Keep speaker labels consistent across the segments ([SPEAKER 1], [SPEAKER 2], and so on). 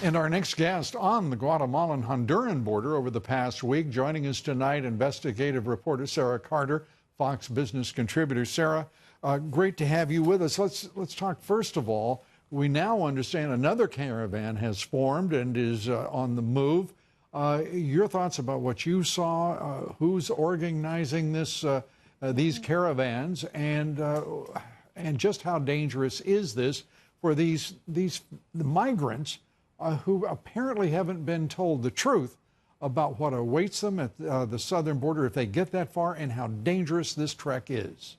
[SPEAKER 1] And our next guest on the Guatemalan Honduran border over the past week, joining us tonight, investigative reporter Sara Carter, Fox Business contributor. Sara, great to have you with us. Let's talk first of all. We now understand another caravan has formed and is on the move. Your thoughts about what you saw, who's organizing these caravans, and just how dangerous is this for these migrants who apparently haven't been told the truth about what awaits them at the southern border if they get that far, and how dangerous this trek is.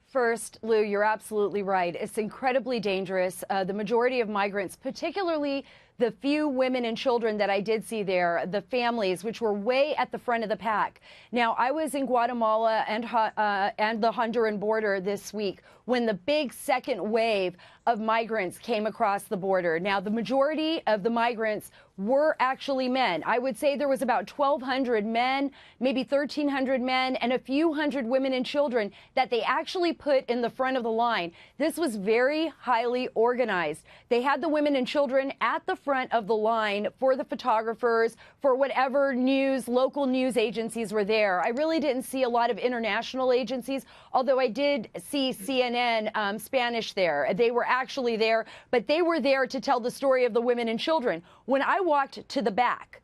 [SPEAKER 2] First, Lou, you're absolutely right. It's incredibly dangerous. The majority of migrants, particularly the few women and children that I did see there, the families, which were way at the front of the pack. Now, I was in Guatemala and the Honduran border this week when the big second wave of migrants came across the border. Now, the majority of the migrants were actually men. I would say there was about 1,200 men, maybe 1,300 men, and a few hundred women and children that they actually put in the front of the line. This was very highly organized. They had the women and children at the front of the line for the photographers, for whatever local news agencies were there. I really didn't see a lot of international agencies, although I did see CNN Spanish there. They were actually there, but they were there to tell the story of the women and children. When I walked to the back,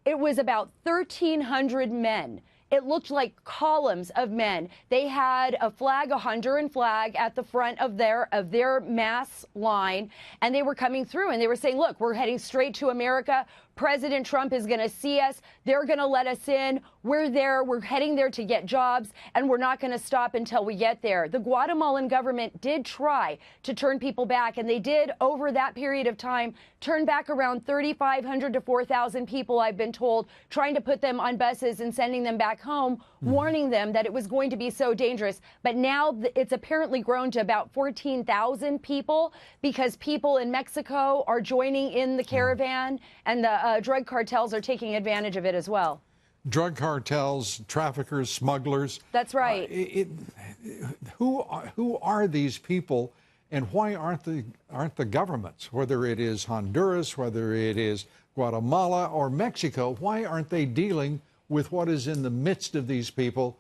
[SPEAKER 2] it was about 1,300 men. It looked like columns of men. They had a flag, a Honduran flag, at the front of their mass line, and they were coming through and they were saying, look, we're heading straight to America. President Trump is going to see us. They're going to let us in. We're there. We're heading there to get jobs, and we're not going to stop until we get there. The Guatemalan government did try to turn people back, and they did, over that period of time, turn back around 3,500 to 4,000 people, I've been told, trying to put them on buses and sending them back home, warning them that it was going to be so dangerous. But now it's apparently grown to about 14,000 people, because people in Mexico are joining in the caravan, and the drug cartels are taking advantage of it as well.
[SPEAKER 1] Drug cartels, traffickers, smugglers.
[SPEAKER 2] That's right.
[SPEAKER 1] Who are these people, and why aren't the governments, whether it is Honduras, whether it is Guatemala or Mexico, why aren't they dealing with what is in the midst of these people?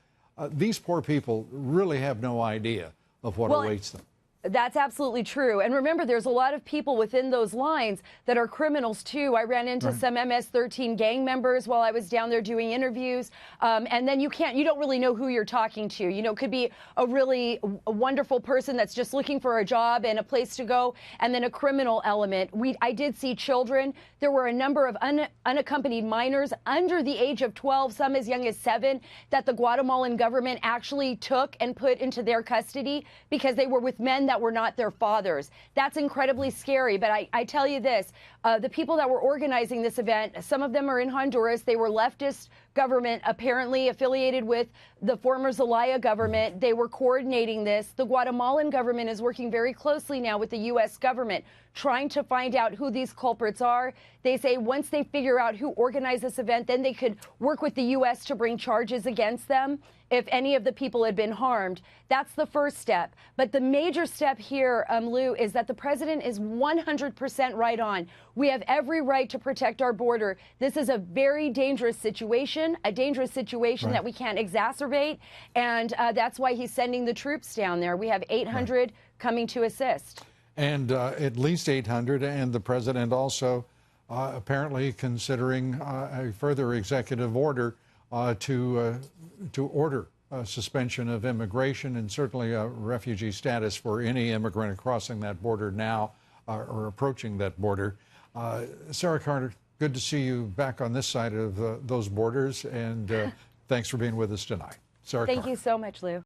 [SPEAKER 1] These poor people really have no idea of what awaits them.
[SPEAKER 2] That's absolutely true. And remember, there's a lot of people within those lines that are criminals, too. I ran into some MS-13 gang members while I was down there doing interviews. And then you don't really know who you're talking to. You know, it could be a really wonderful person that's just looking for a job and a place to go, and then a criminal element. I did see children. There were a number of unaccompanied minors under the age of 12, some as young as 7, that the Guatemalan government actually took and put into their custody because they were with men that were not their fathers. That's incredibly scary. But I tell you this, the people that were organizing this event, some of them are in Honduras. They were leftist government, apparently affiliated with the former Zelaya government. They were coordinating this. The Guatemalan government is working very closely now with the U.S. government, trying to find out who these culprits are. They say once they figure out who organized this event, then they could work with the U.S. to bring charges against them if any of the people had been harmed. That's the first step. But the major step here, Lou, is that the president is 100% right on. We have every right to protect our border. This is a very dangerous situation, that we can't exacerbate. And that's why he's sending the troops down there. We have 800 coming to assist. And
[SPEAKER 1] at least 800, and the president also apparently considering a further executive order to order suspension of immigration and certainly refugee status for any immigrant crossing that border now or approaching that border. Sara Carter, good to see you back on this side of those borders, and thanks for being with us tonight. Sara Carter.
[SPEAKER 2] Thank you so much, Lou.